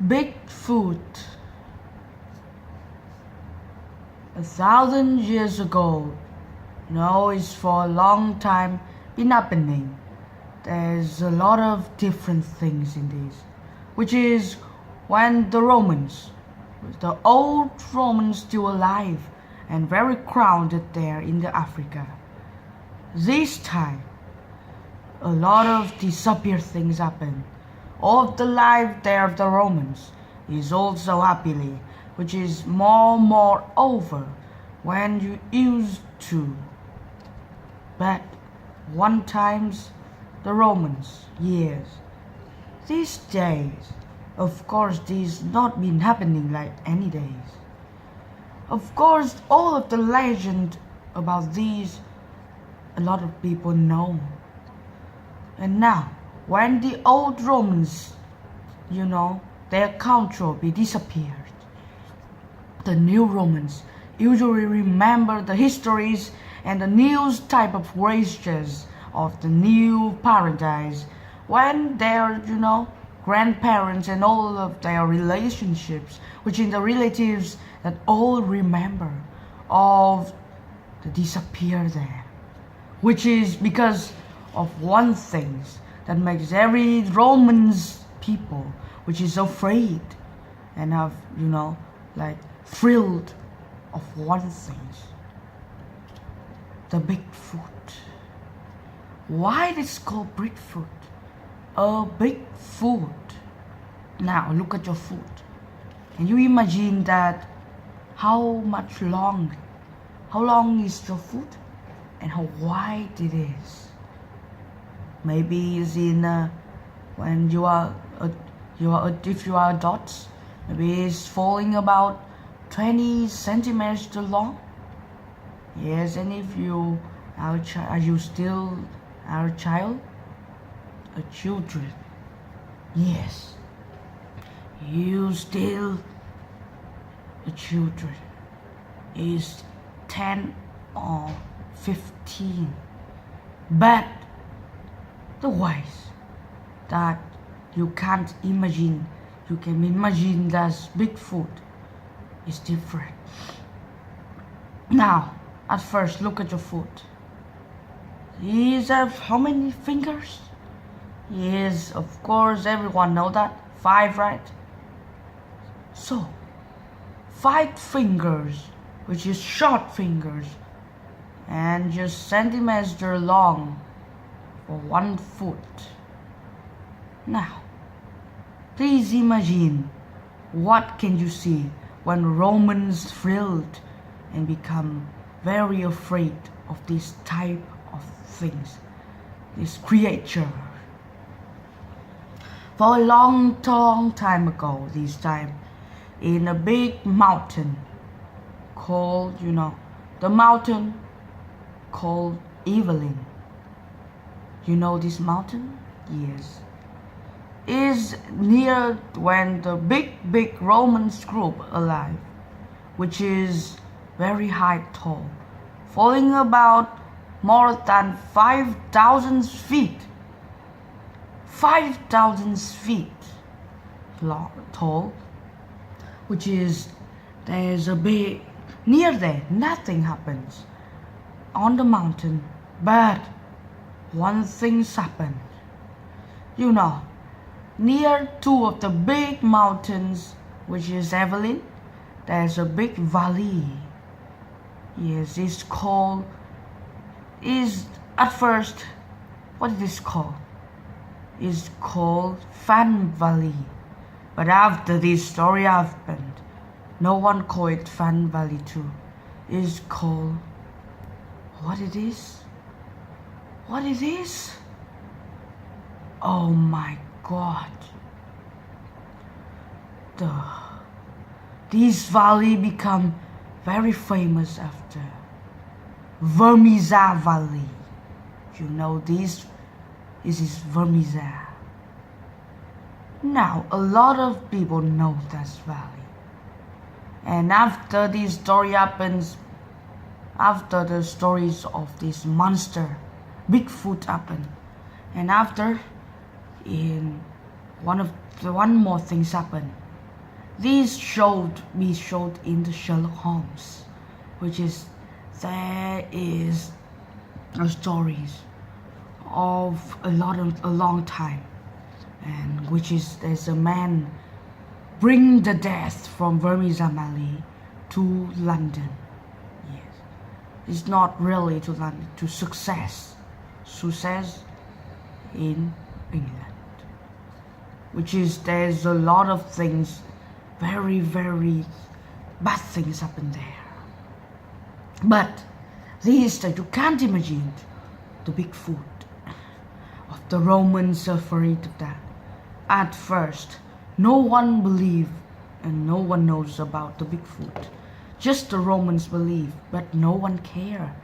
Bigfoot. 1,000 years ago, it's for a long time been happening. There's a lot of different things in this, which is when the old Romans still alive and very crowded there in the Africa. This time, a lot of disappeared things happen. All of the life there of the Romans is also happily, which is more over when you used to. But one times the Romans years. These days, of course, this not been happening like any days. Of course, all of the legend about these, a lot of people know. And now, when the old Romans, their control be disappeared, the new Romans usually remember the histories and the new type of races of the new paradise when their, grandparents and all of their relationships, which in the relatives that all remember of the disappear there, which is because of one thing that makes every Romans people, which is afraid and have, thrilled of one thing, the Bigfoot. Why it is called Bigfoot? A Bigfoot. Now look at your foot, and you imagine that how long is your foot, and how wide it is. Maybe it's in when if you are adults, maybe it's falling about 20 centimeters long. Yes, and if you are you still a child? A children. Yes, you still a children. Is 10 or 15. But the ways that you can't imagine, you can imagine that Bigfoot is different. Now, at first, look at your foot. These have how many fingers? Yes, of course, everyone know that. 5, right? So, 5 fingers, which is short fingers, and just centimeters long for 1 foot. Now, please imagine what can you see when Romans thrilled and become very afraid of this type of things, this creature. For a long time ago, this time, in a big mountain called, the mountain called Evelyn. You know this mountain? Yes. Is near when the big Romans group alive, which is very high tall, falling about more than 5,000 feet. 5,000 feet long, tall, which is there's a big near there. Nothing happens on the mountain, but one thing's happened. Near 2 of the big mountains, which is Evelyn, there's a big valley. Yes, at first, what it is called? Is called Fan Valley. But after this story happened, no one call it Fan Valley too. It's called what it is? What it is? Oh my God. This valley become very famous after Vermiza Valley. This is Vermiza. Now a lot of people know this valley. And after this story happens, after the stories of this monster Bigfoot happen, and after in one more things happen, these we showed in the Sherlock Holmes, which is there is stories of a long time, and which is there's a man bring the death from Vermizamali to London. Yes, it's not really to London, to success in England, which is there's a lot of things, very bad things happen there. But these that you can't imagine, the Bigfoot of the Romans are afraid of that. At first, no one believed and no one knows about the Bigfoot. Just the Romans believe, but no one care.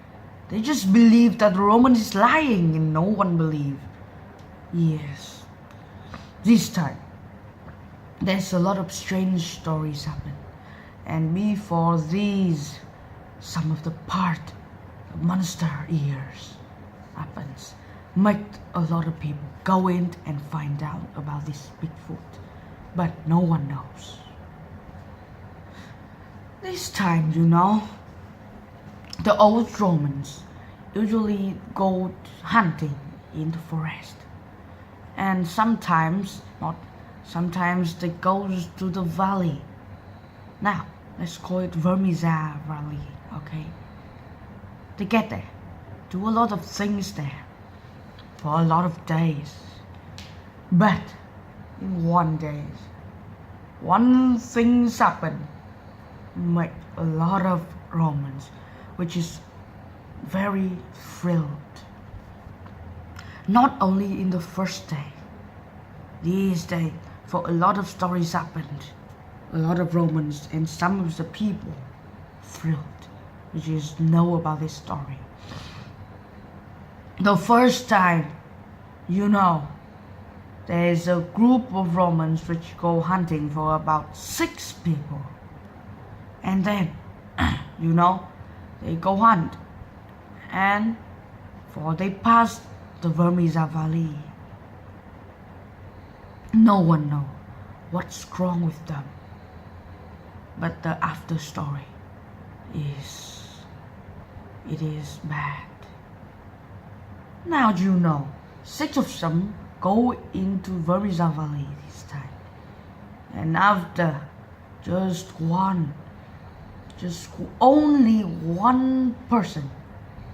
They just believe that the Romans is lying and no one believe. Yes. This time, there's a lot of strange stories happen. And before these, some of the part of monster ears happens. Make a lot of people go in and find out about this Bigfoot. But no one knows. This time, the old Romans usually go hunting in the forest. And sometimes they go to the valley. Now, let's call it Vermiza Valley, okay? They get there, do a lot of things there for a lot of days. But in one day, one thing's happened, make a lot of Romans, which is very thrilled. Not only in the first day, these days, for a lot of stories happened, a lot of Romans and some of the people thrilled, which is know about this story. The first time, there's a group of Romans which go hunting for about 6 people. And then, they go hunt. And for they pass the Vermiza Valley. No one knows what's wrong with them. But the after story it is bad. Now 6 of them go into Vermiza Valley this time. And after only one person,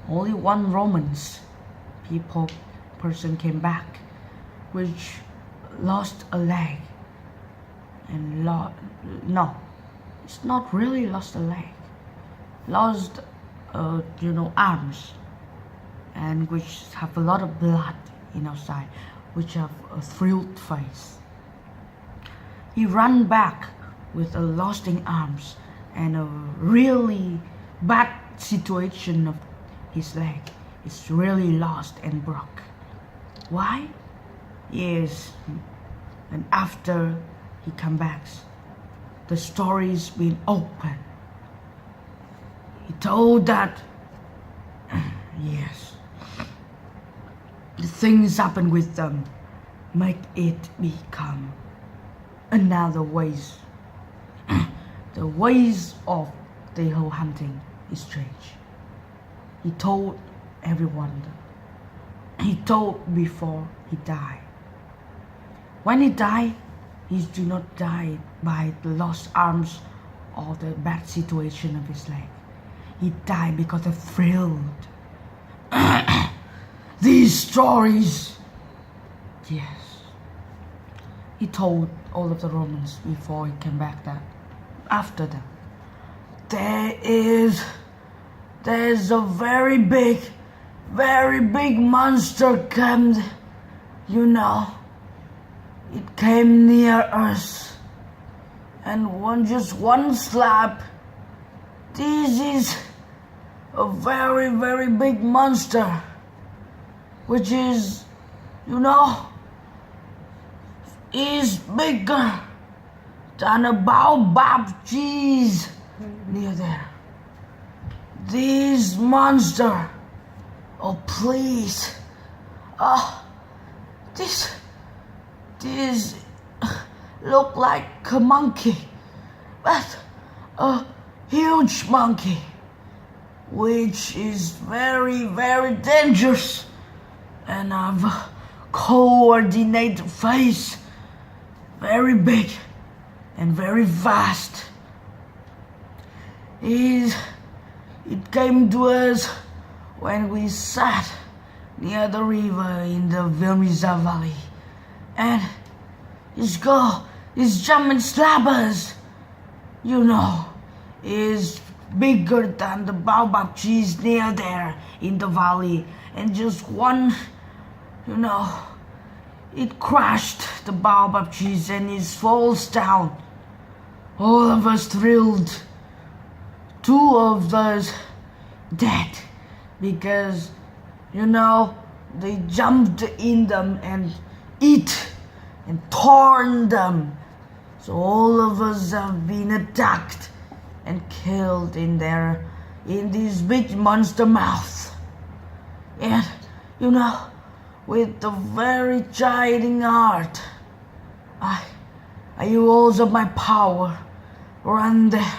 only one Romans person came back, which lost a leg. And no, it's not really lost a leg. Lost, arms, and which have a lot of blood outside, which have a thrilled face. He ran back with a lost in arms and a really bad situation of his leg. It's really lost and broke. Why? Yes, and after he come back, the story's been open. He told that, yes, the things happen with them, make it become another ways. The ways of the whole hunting is strange. He told everyone that. He told before he died. When he died, he did not die by the lost arms or the bad situation of his leg. He died because of thrilled. These stories, yes. He told all of the Romans before he came back that after them, there's a very big monster came, it came near us, and one slap. This is a very big monster, which is, is bigger than a baobab trees near there. This monster, oh please, this look like a monkey, but a huge monkey, which is very, very dangerous and have a coordinated face, very big and very vast. It came to us when we sat near the river in the Vilmiza Valley, and his jumping slappers, is bigger than the baobab trees near there in the valley, and just one, it crashed the baobab trees and it falls down. All of us thrilled. Two of those dead because, they jumped in them and eat and torn them. So all of us have been attacked and killed in these big monster mouths. And, with a very chiding heart, I use of my power, run there.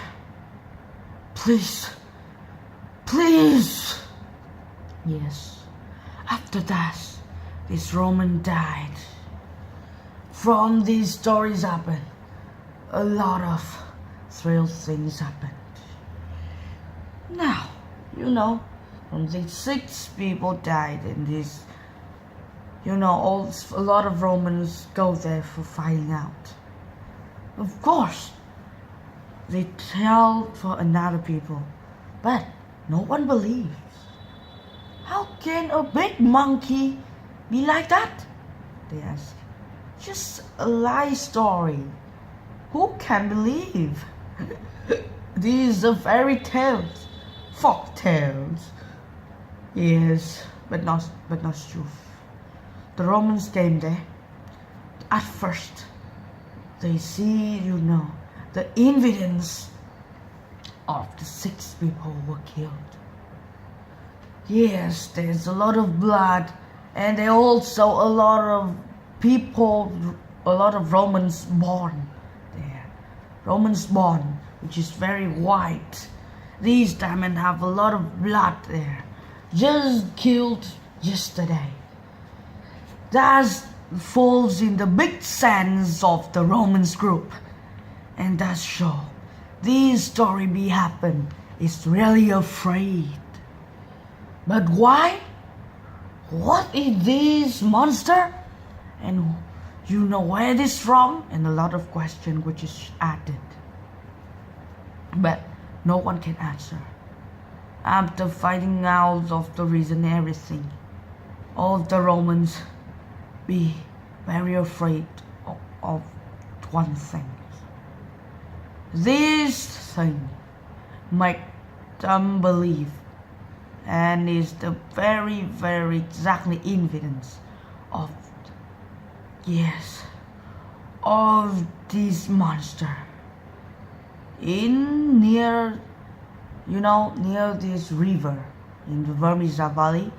Please. Yes, after that, this Roman died. From these stories happened, a lot of thrill things happened. Now, from these 6 people died in this, a lot of Romans go there for finding out. Of course, they tell for another people, but no one believes. How can a big monkey be like that? They ask. Just a lie story. Who can believe? These are fairy tales, folk tales. Yes, but not true. The Romans came there. At first, they see, the evidence of the 6 people who were killed. Yes, there's a lot of blood, and there are also a lot of people, a lot of Romans born there. Romans born, which is very white. These diamonds have a lot of blood there. Just killed yesterday. That falls in the big sense of the Romans group. And that's show this story be happen is really afraid. But why? What is this monster? And where it is from? And a lot of questions which is added. But no one can answer. After finding out of the reason and everything, all the Romans be very afraid of one thing. This thing make them believe, and is the very, very exactly evidence of this monster near this river in the Vermisa Valley,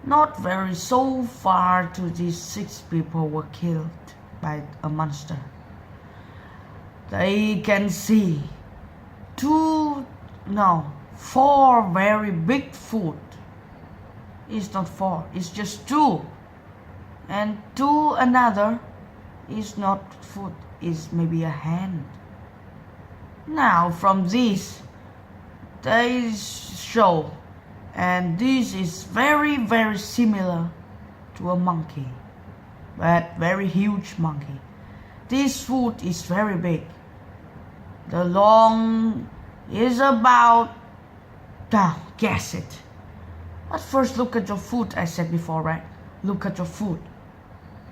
not very so far to these 6 people were killed by a monster. They can see 4 very big foot. It's not 4, it's just 2. And 2 another is not foot, is maybe a hand. Now from this, they show, and this is very, very similar to a monkey, but very huge monkey. This foot is very big. The long is about, guess it. But first look at your foot, I said before, right? Look at your foot.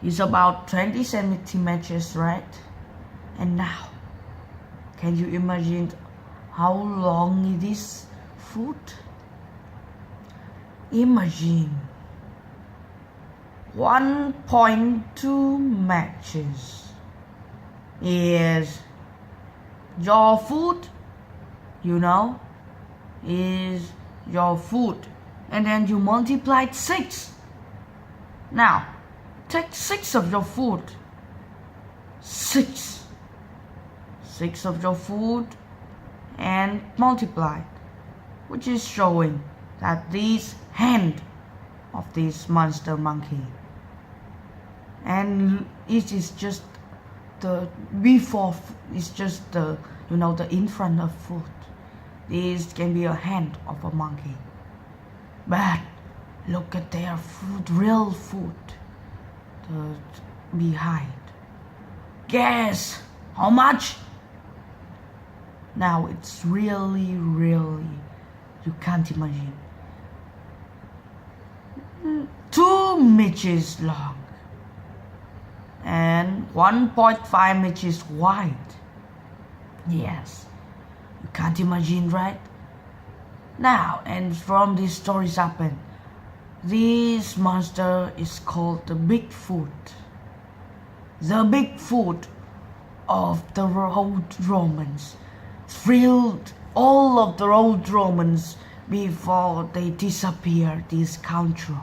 It's about 20 centimeters, right? And now, can you imagine how long it is foot? Imagine 1.2 matches. Yes, your foot, is your foot, and then you multiply 6. Now, take 6 of your foot. 6 6 of your food and multiplied, which is showing that this hand of this monster monkey, and it is just the before, it's just the the in front of food. This can be a hand of a monkey, but look at their food, real food, the behind. Guess how much? Now it's really, you can't imagine. 2 inches long and 1.5 inches wide. Yes, you can't imagine, right? Now, and from these stories happen, this monster is called the Bigfoot. The Bigfoot of the old Romans thrilled all of the old Romans before they disappeared this country.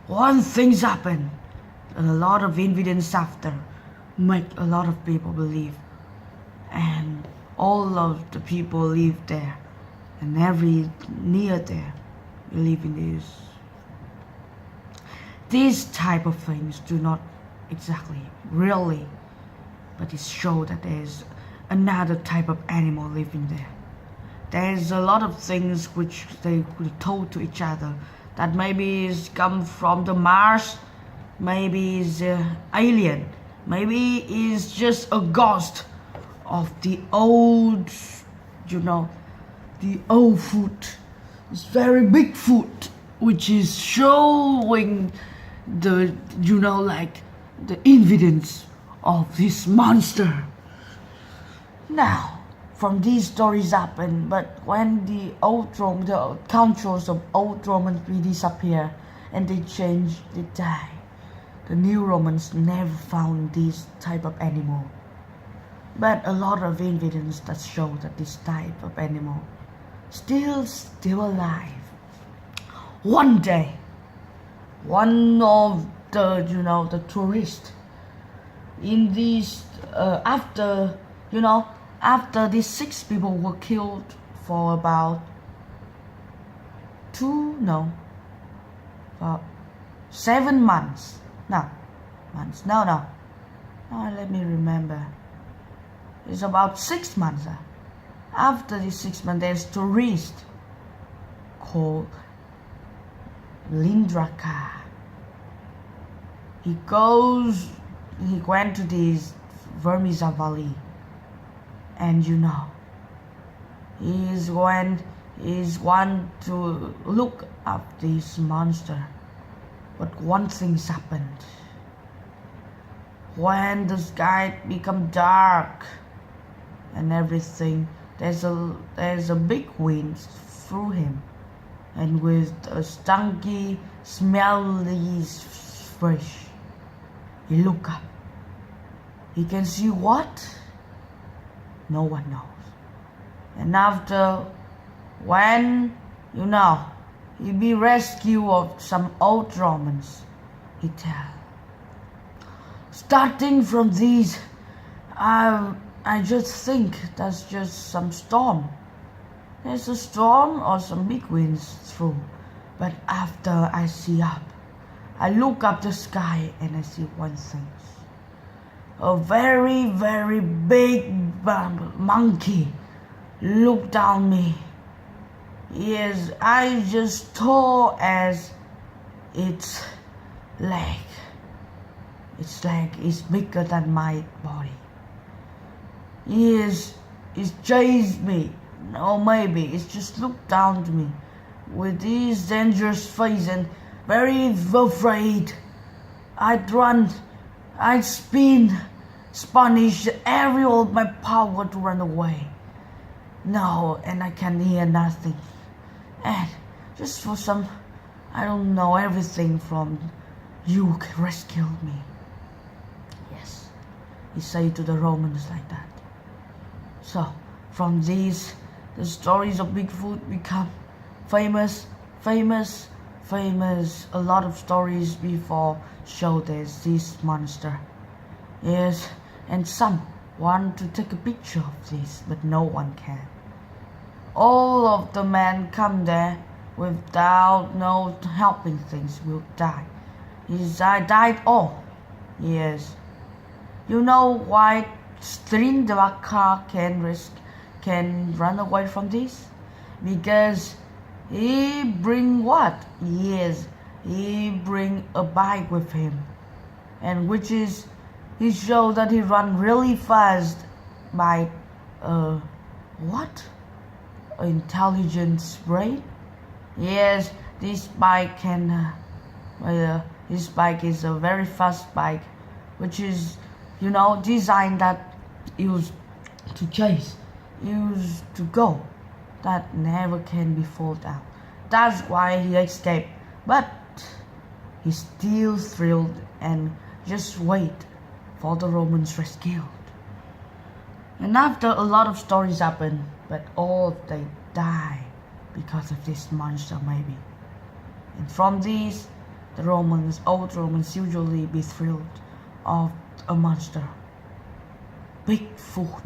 One thing's happened, and a lot of evidence after make a lot of people believe, and all of the people live there, and every near there believe in this. These type of things do not exactly really, but it shows that there's another type of animal living there. There's a lot of things which they told to each other that maybe is come from the Mars, maybe is alien, maybe is just a ghost of the old, the old foot. It's very big foot, which is showing the, like the evidence of this monster. Now, from these stories happen, but when the countries of old Romans disappear and they change, they die, the new Romans never found this type of animal. But a lot of evidence that show that this type of animal still alive. One day, one of the tourists in these after these 6 people were killed for about 7 months. Let me remember. It's about 6 months. After these 6 months, there's a tourist called Lindraka. He went to this Vermisa Valley, and he's one to look up this monster. But one thing's happened. When the sky become dark and everything, there's a big wind through him, and with a stinky, smelly fish, he look up. He can see what? No one knows. And after, when he be rescued of some old Romans, he tell. Starting from these, I just think that's just some storm. There's a storm or some big winds through. But after I see up, I look up the sky and I see one thing. A very, very big monkey looked down me. His eyes just tall as its leg. Its leg is bigger than my body. He chased me. No, maybe it's just looked down to me with this dangerous face and very afraid. I'd run, I'd spanish every of my power to run away. No, and I can hear nothing. And just for some, I don't know, everything from you rescued me. Yes, he said to the Romans like that. So, from these, the stories of Bigfoot become famous. A lot of stories before show there's this monster. Yes, and some want to take a picture of this, but no one can. All of the men come there without no helping things will die. I died all. Yes. You know why Strindbaka can run away from this? Because he bring what? Yes, he bring a bike with him, and which is he showed that he run really fast by what? Intelligence brain? Yes, this bike can. This bike is a very fast bike, which is, designed that used to chase, used to go, that never can be fall down. That's why he escaped. But he's still thrilled and just wait for the Romans rescued. And after a lot of stories happen, but all they die because of this monster maybe. And from these, the old Romans usually be thrilled of a monster. Bigfoot.